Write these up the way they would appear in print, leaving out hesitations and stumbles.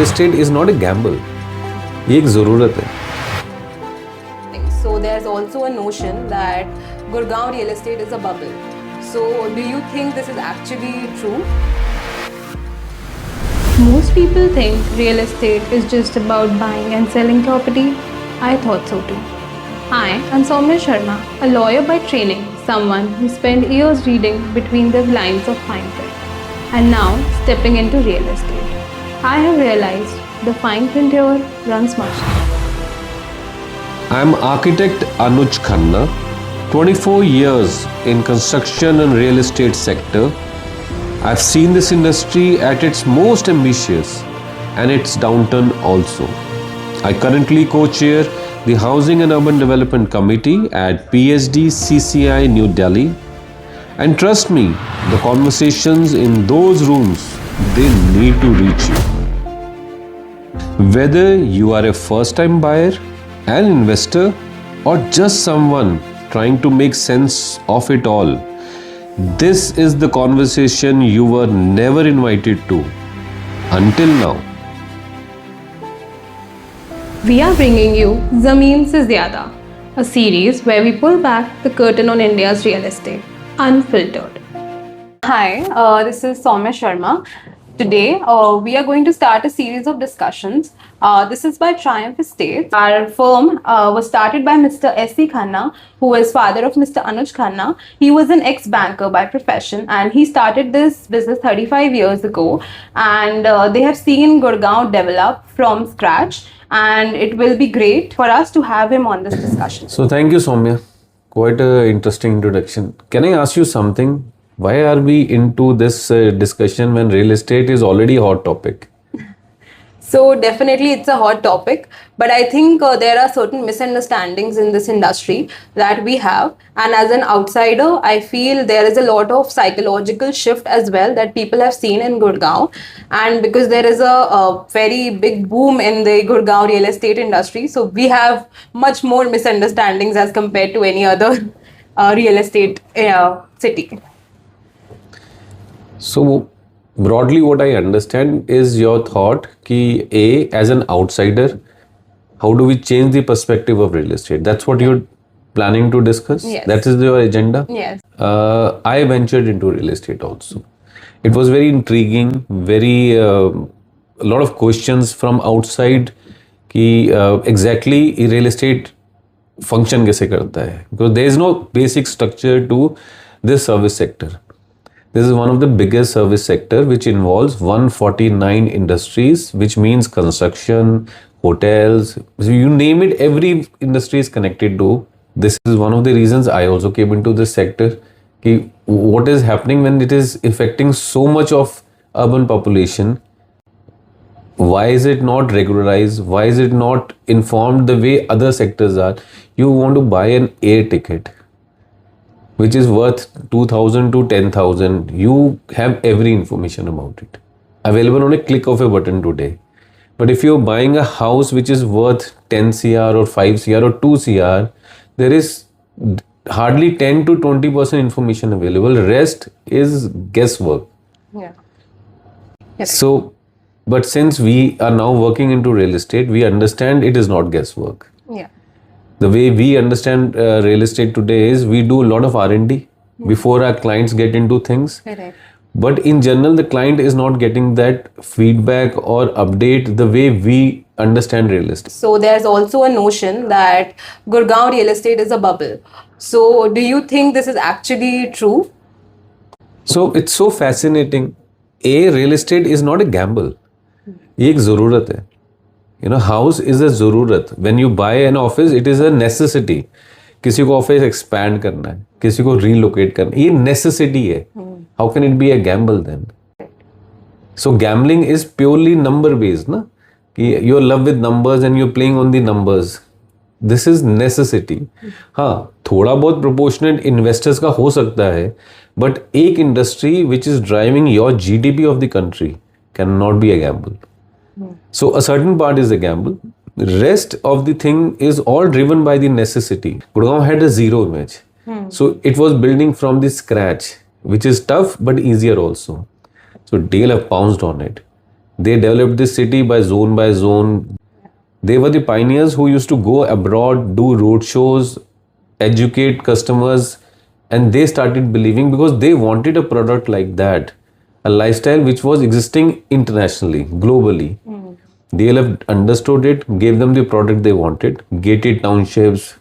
estate is not a gamble. ये एक ज़रूरत है. So there's also a notion that Gurgaon real estate is a bubble. So do you think this is actually true? Most people think real estate is just about buying and selling property. I thought so too. I am Soumya Sharma, a lawyer by training, someone who spent years reading between the lines of fine print, and now stepping into real estate. I have realized the fine print here runs much deeper. I am architect Anuj Khanna, 24 years in construction and real estate sector. I've seen this industry at its most ambitious and its downturn also. I currently co-chair the Housing and Urban Development Committee at PSD CCI New Delhi. And trust me, the conversations in those rooms, they need to reach you. Whether you are a first-time buyer, an investor, or just someone trying to make sense of it all, this is the conversation you were never invited to until now. We are bringing you Zameen Se Zyada, a series where we pull back the curtain on India's real estate, unfiltered. Hi, this is Soumya Sharma. Today, we are going to start a series of discussions. This is by Triumph Estates. Our firm was started by Mr. S.C. Khanna, who is father of Mr. Anuj Khanna. He was an ex-banker by profession, and he started this business 35 years ago. And they have seen Gurgaon develop from scratch, and it will be great for us to have him on this discussion. So thank you, Soumya. Quite an interesting introduction. Can I ask you something? Why are we into this discussion when real estate is already a hot topic? So definitely it's a hot topic, but I think there are certain misunderstandings in this industry that we have, and as an outsider I feel there is a lot of psychological shift as well that people have seen in Gurgaon, and because there is a very big boom in the Gurgaon real estate industry, so we have much more misunderstandings as compared to any other real estate city. So broadly what I understand is your thought ki A, as an outsider, how do we change the perspective of real estate? That's what you're planning to discuss? Yes. That is your agenda? Yes. I ventured into real estate also. It was very intriguing, very a lot of questions from outside कि exactly real estate function कैसे करता है, because there is no basic structure to this service sector. This is one of the biggest service sector which involves 149 industries, which means construction, hotels, you name it, every industry is connected to. This is one of the reasons I also came into this sector. कि what is happening when it is affecting so much of urban population? Why is it not regularized? Why is it not informed the way other sectors are? You want to buy an air ticket which is worth 2,000 to 10,000. You have every information about it available on a click of a button today. But if you're buying a house which is worth 10 CR or 5 CR or 2 CR, there is hardly 10 to 20% information available. Rest is guesswork. Yeah. Yes. So, but since we are now working into real estate, we understand it is not guesswork. Yeah. The way we understand real estate today is we do a lot of R&D before our clients get into things. Correct. But in general, the client is not getting that feedback or update the way we understand real estate. So there's also a notion that Gurgaon real estate is a bubble. So do you think this is actually true? So it's so fascinating. A, real estate is not a gamble. ये एक ज़रूरत है. You know, house is a ज़रूरत. When you buy an office, it is a necessity. किसी को office expand करना है, किसी को रीलोकेट करना है, ये नेसेसिटी है. How can it be a gamble then? So gambling is purely number based, ना? कि you're in love with numbers and you're playing on the numbers. This is necessity. हाँ, थोड़ा बहुत proportionate investors का हो सकता है, but एक industry which is driving your GDP of the country cannot be a gamble. So a certain part is a gamble. The rest of the thing is all driven by the necessity. Gurgaon had a zero image. So it was building from the scratch, which is tough but easier also. So Dale have pounced on it. They developed this city by zone. They were the pioneers who used to go abroad, do road shows, educate customers, and they started believing because they wanted a product like that, a lifestyle which was existing internationally, globally. DLF understood it, gave them the product they wanted, gated townships,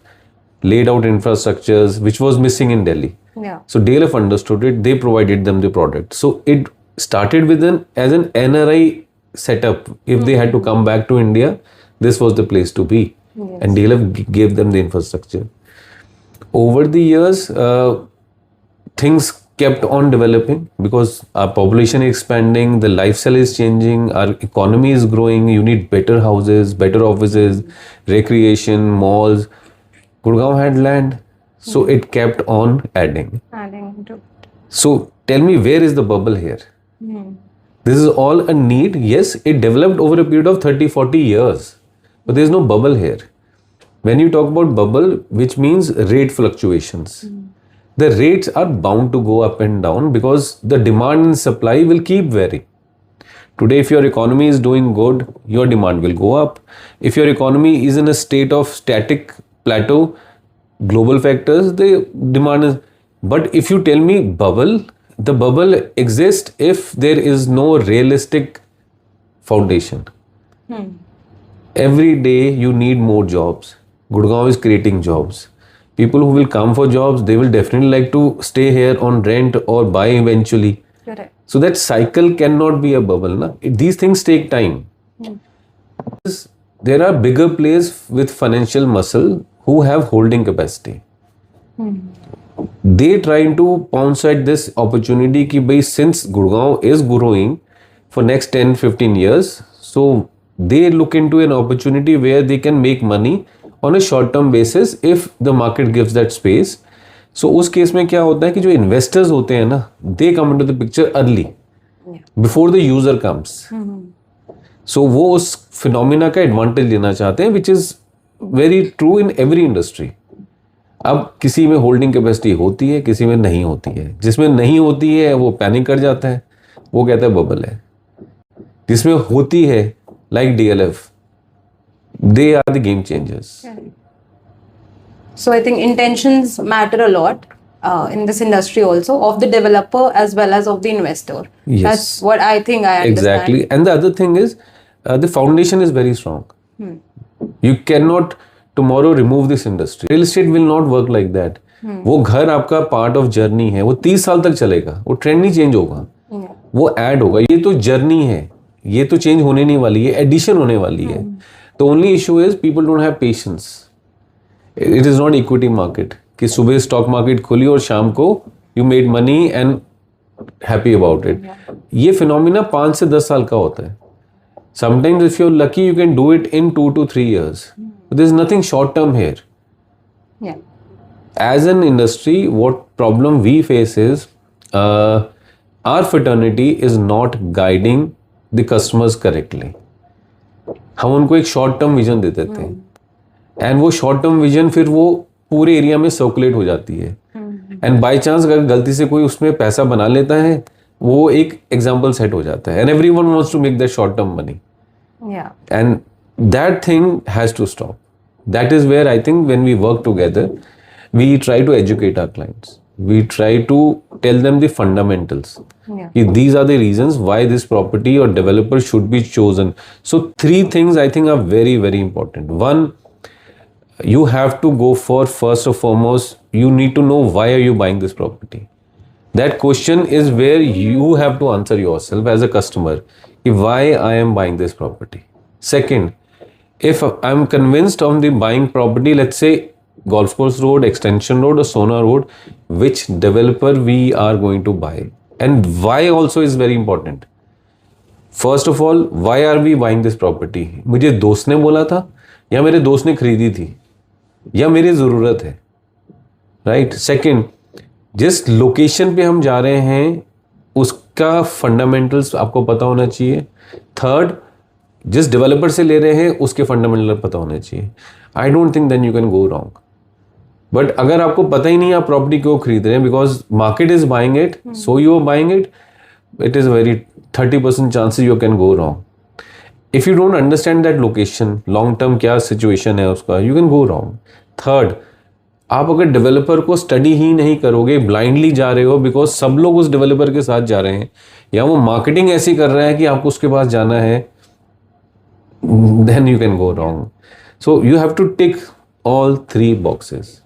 laid out infrastructures, which was missing in Delhi. Yeah. So DLF understood it, they provided them the product. So it started with as an NRI setup. If they had to come back to India, this was the place to be. Yes. And DLF gave them the infrastructure. Over the years, things kept on developing because our population is expanding, the lifestyle is changing, our economy is growing, you need better houses, better offices, recreation, malls. Gurgaon had land, so it kept on adding. Adding to. So tell me, where is the bubble here? This is all a need. Yes, it developed over a period of 30-40 years, but there is no bubble here. When you talk about bubble, which means rate fluctuations, the rates are bound to go up and down because the demand and supply will keep varying. Today, if your economy is doing good, your demand will go up. If your economy is in a state of static plateau, global factors, the demand is. But if you tell me bubble, the bubble exists if there is no realistic foundation. Every day you need more jobs. Gurgaon is creating jobs. People who will come for jobs, they will definitely like to stay here on rent or buy eventually. Correct. So that cycle cannot be a bubble. Na? These things take time. There are bigger players with financial muscle who have holding capacity. They trying to pounce at this opportunity ki bhai, since Gurgaon is growing for next 10-15 years, so they look into an opportunity where they can make money on a short term basis if the market gives that space. So उस case में क्या होता है कि जो investors होते हैं ना, they come into the picture early, before the user comes. So वो उस फिनोमिना का एडवांटेज लेना चाहते हैं, which is very true in every industry. अब किसी में होल्डिंग कैपेसिटी होती है, किसी में नहीं होती है. जिसमें नहीं होती है वो पैनिक कर जाता है, वो कहता है बबल है. जिसमें होती है, like DLF, they are the game changers. So I think intentions matter a lot in this industry also, of the developer as well as of the investor. Yes. That's what I think I understand. Exactly. And the other thing is, the foundation is very strong. You cannot tomorrow remove this industry. Real estate will not work like that. वो घर आपका part of journey है, वो 30 साल तक चलेगा, वो trend नहीं चेंज होगा, वो ऐड होगा. ये तो जर्नी है, ये तो चेंज होने नहीं वाली है, एडिशन होने वाली है. The only issue is people don't have patience. It is not equity market कि सुबह स्टॉक मार्केट खुली और शाम को you made money and happy about it. ये फिनोमिना 5 से 10 साल का होता है. Sometimes if you're lucky you can do it in 2 to 3 years. But there's nothing short term here. Yeah. As an industry, what problem we face is our fraternity is not guiding the customers correctly. हम उनको एक short term vision दे देते हैं and वो short term vision फिर वो पूरे area में सर्कुलेट हो जाती है एंड बाय चांस अगर गलती से कोई उसमें पैसा बना लेता है वो एक एग्जांपल सेट हो जाता है and everyone wants to make that short term money and that thing has to stop. That is where I think when we work together we try to educate our clients. We try to tell them the fundamentals. These are the reasons why this property or developer should be chosen. So 3 things I think are very, very important. One, you have to go for, first and foremost, you need to know why are you buying this property. That question is where you have to answer yourself as a customer. Why I am buying this property. Second, if I'm convinced on the buying property, let's say Golf Course Road, Extension Road or Sona Road, which developer we are going to buy and why also is very important. First of all, why are we buying this property? मुझे दोस्त ने बोला था या मेरे दोस्त ने खरीदी थी या मेरी ज़रूरत है, राइट. सेकंड, जिस लोकेशन पे हम जा रहे हैं उसका फंडामेंटल्स आपको पता होना चाहिए. थर्ड, जिस डेवलपर से ले रहे हैं उसके फंडामेंटल पता होने चाहिए. I don't think then you can go wrong. But अगर आपको पता ही नहीं आप प्रॉपर्टी क्यों खरीद रहे हैं, because market is buying it, so you are buying it, it is very 30% chances you can go wrong. If you don't understand that location, long term क्या situation है उसका, you can go wrong. Third, आप अगर developer को study ही नहीं करोगे, blindly जा रहे हो बिकॉज सब लोग उस डेवलपर के साथ जा रहे हैं, या वो मार्केटिंग ऐसी कर रहा है कि आपको उसके पास जाना है, then you can go wrong. So you have to tick all three boxes.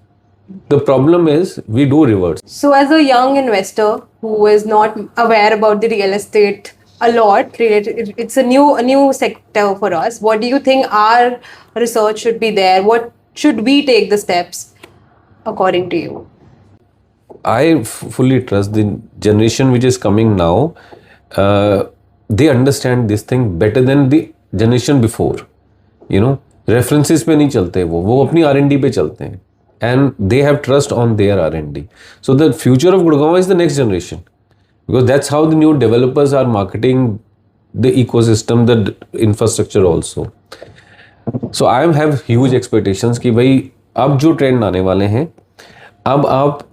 The problem is we do reverse. So, as a young investor who is not aware about the real estate a lot, it's a new sector for us. What do you think our research should be there? What should we take the steps according to you? I fully trust the generation which is coming now. They understand this thing better than the generation before. You know, references पे नहीं चलते वो अपनी R&D पे चलते हैं, and they have trust on their R&D. So the future of Gurgaon is the next generation, because that's how the new developers are marketing the ecosystem, the infrastructure also. So I have huge expectations कि भाई अब जो trend आने वाले हैं, अब आप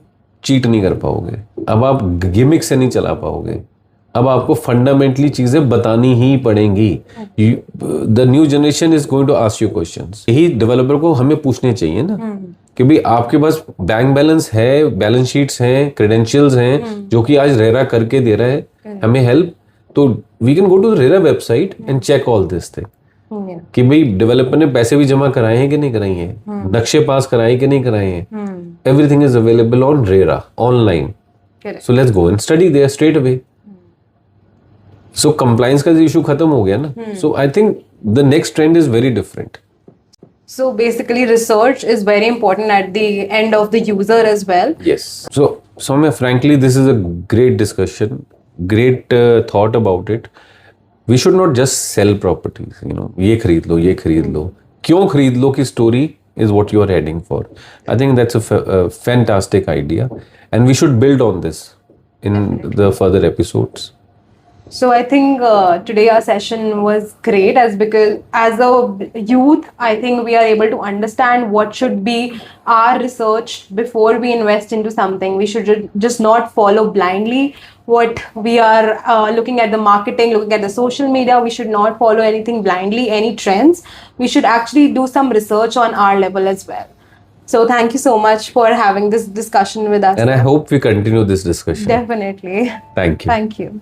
cheat नहीं कर पाओगे, अब आप गिमिक से नहीं चला पाओगे, अब आपको फंडामेंटली चीजें बतानी ही पड़ेंगी. The new generation is going to ask you questions. यही डेवलपर को हमें पूछने चाहिए ना कि भाई आपके पास बैंक बैलेंस है, बैलेंस शीट्स हैं, क्रेडेंशियल्स हैं जो कि आज रेरा करके दे रहा है हमें हेल्प, तो we can go to the RERA website and check all this thing कि भाई डेवलपर ने पैसे भी जमा कराए हैं कि नहीं कराए हैं, नक्शे पास कराए कि नहीं कराए हैं. Everything is available on RERA online. So let's go and study there straight away. So compliance का इशू खत्म हो गया ना. So I think the next trend is very different. So basically, research is very important at the end of the user as well. Yes. So Soumya, frankly, this is a great discussion, great thought about it. We should not just sell properties. You know, ये खरीद लो, ये खरीद लो. क्यों खरीद लो की story is what you are heading for. I think that's a fantastic idea, and we should build on this in the further episodes. So I think today our session was great, because as a youth, I think we are able to understand what should be our research before we invest into something. We should just not follow blindly what we are looking at the marketing, looking at the social media. We should not follow anything blindly, any trends. We should actually do some research on our level as well. So thank you so much for having this discussion with us. And I hope we continue this discussion. Definitely. Thank you. Thank you.